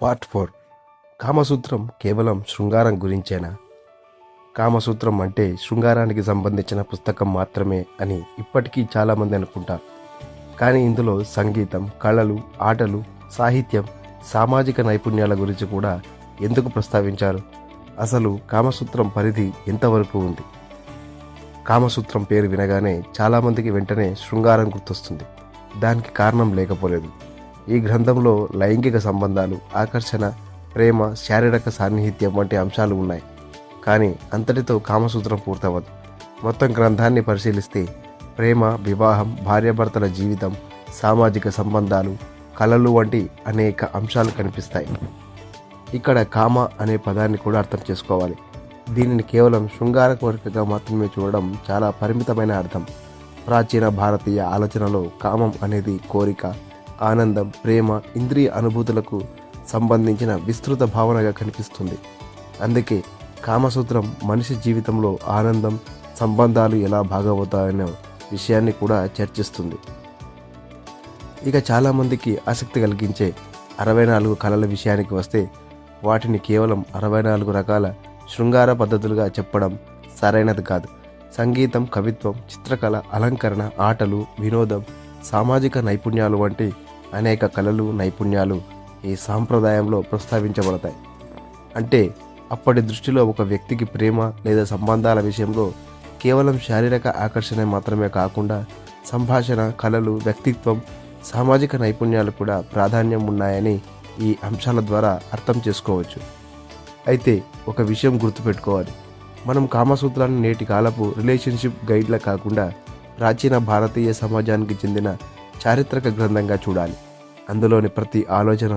Part 4. కామసూత్రం కేవలం శృంగారం గురించేనా? కామసూత్రం అంటే శృంగారానికి సంబంధించిన పుస్తకం మాత్రమే అని ఇప్పటికీ చాలామంది అనుకుంటారు. కానీ ఇందులో సంగీతం, కళలు, ఆటలు, సాహిత్యం, సామాజిక నైపుణ్యాల గురించి కూడా ఎందుకు ప్రస్తావించారు? అసలు కామసూత్రం పరిధి ఎంతవరకు ఉంది? కామసూత్రం పేరు వినగానే చాలామందికి వెంటనే శృంగారం గుర్తొస్తుంది. దానికి కారణం లేకపోలేదు. ఈ గ్రంథంలో లైంగిక సంబంధాలు, ఆకర్షణ, ప్రేమ, శారీరక సాన్నిహిత్యం వంటి అంశాలు ఉన్నాయి. కానీ అంతటితో కామసూత్రం పూర్తవదు. మొత్తం గ్రంథాన్ని పరిశీలిస్తే ప్రేమ, వివాహం, భార్యాభర్తల జీవితం, సామాజిక సంబంధాలు, కళలు వంటి అనేక అంశాలు కనిపిస్తాయి. ఇక్కడ కామ అనే పదాన్ని కూడా అర్థం చేసుకోవాలి. దీనిని కేవలం శృంగార కోరికగా మాత్రమే చూడడం చాలా పరిమితమైన అర్థం. ప్రాచీన భారతీయ ఆలోచనలో కామం అనేది కోరిక, ఆనందం, ప్రేమ, ఇంద్రియ అనుభూతులకు సంబంధించిన విస్తృత భావనగా కనిపిస్తుంది. అందుకే కామసూత్రం మనిషి జీవితంలో ఆనందం, సంబంధాలు ఎలా భాగమవుతాయనే విషయాన్ని కూడా చర్చిస్తుంది. ఇక చాలామందికి ఆసక్తి కలిగించే 64 కళల విషయానికి వస్తే వాటిని కేవలం 64 రకాల శృంగార పద్ధతులుగా చెప్పడం సరైనది కాదు. సంగీతం, కవిత్వం, చిత్రకళ, అలంకరణ, ఆటలు, వినోదం, సామాజిక నైపుణ్యాలు వంటి అనేక కళలు, నైపుణ్యాలు ఈ సాంప్రదాయంలో ప్రస్తావించబడతాయి. అంటే అప్పటి దృష్టిలో ఒక వ్యక్తికి ప్రేమ లేదా సంబంధాల విషయంలో కేవలం శారీరక ఆకర్షణ మాత్రమే కాకుండా సంభాషణ, కళలు, వ్యక్తిత్వం, సామాజిక నైపుణ్యాలు కూడా ప్రాధాన్యం ఉన్నాయని ఈ అంశాల ద్వారా అర్థం చేసుకోవచ్చు. అయితే ఒక విషయం గుర్తుపెట్టుకోవాలి. మనం కామసూత్రాన్ని నేటి కాలపు రిలేషన్షిప్ గైడ్లా కాకుండా ప్రాచీన భారతీయ సమాజానికి చెందిన చారిత్రక గ్రంథంగా చూడాలి. అందులోని ప్రతి ఆలోచన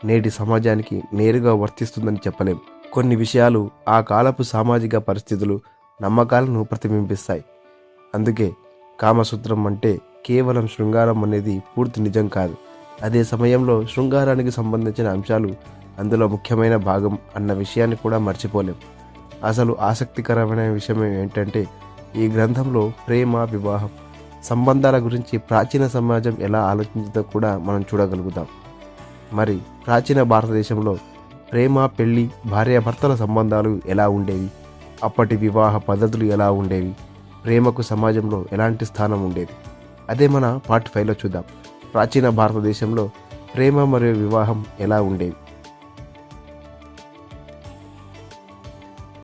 నేటి సమాజానికి నేరుగా వర్తిస్తుందని చెప్పలేం. కొన్ని విషయాలు ఆ కాలపు సామాజిక పరిస్థితులు, నమ్మకాలను ప్రతిబింబిస్తాయి. అందుకే కామసూత్రం అంటే కేవలం శృంగారం అనేది పూర్తి నిజం కాదు. అదే సమయంలో శృంగారానికి సంబంధించిన అంశాలు అందులో ముఖ్యమైన భాగం అన్న విషయాన్ని కూడా మర్చిపోలేం. అసలు ఆసక్తికరమైన విషయం ఏంటంటే ఈ గ్రంథంలో ప్రేమ, వివాహం, సంబంధాల గురించి ప్రాచీన సమాజం ఎలా ఆలోచించిందో కూడా మనం చూడగలుగుతాం. మరి ప్రాచీన భారతదేశంలో ప్రేమ, పెళ్లి, భార్యాభర్తల సంబంధాలు ఎలా ఉండేవి? అప్పటి వివాహ పద్ధతులు ఎలా ఉండేవి? ప్రేమకు సమాజంలో ఎలాంటి స్థానం ఉండేది? అదే మన పార్ట్ 5లో చూద్దాం. ప్రాచీన భారతదేశంలో ప్రేమ మరియు వివాహం ఎలా ఉండేవి?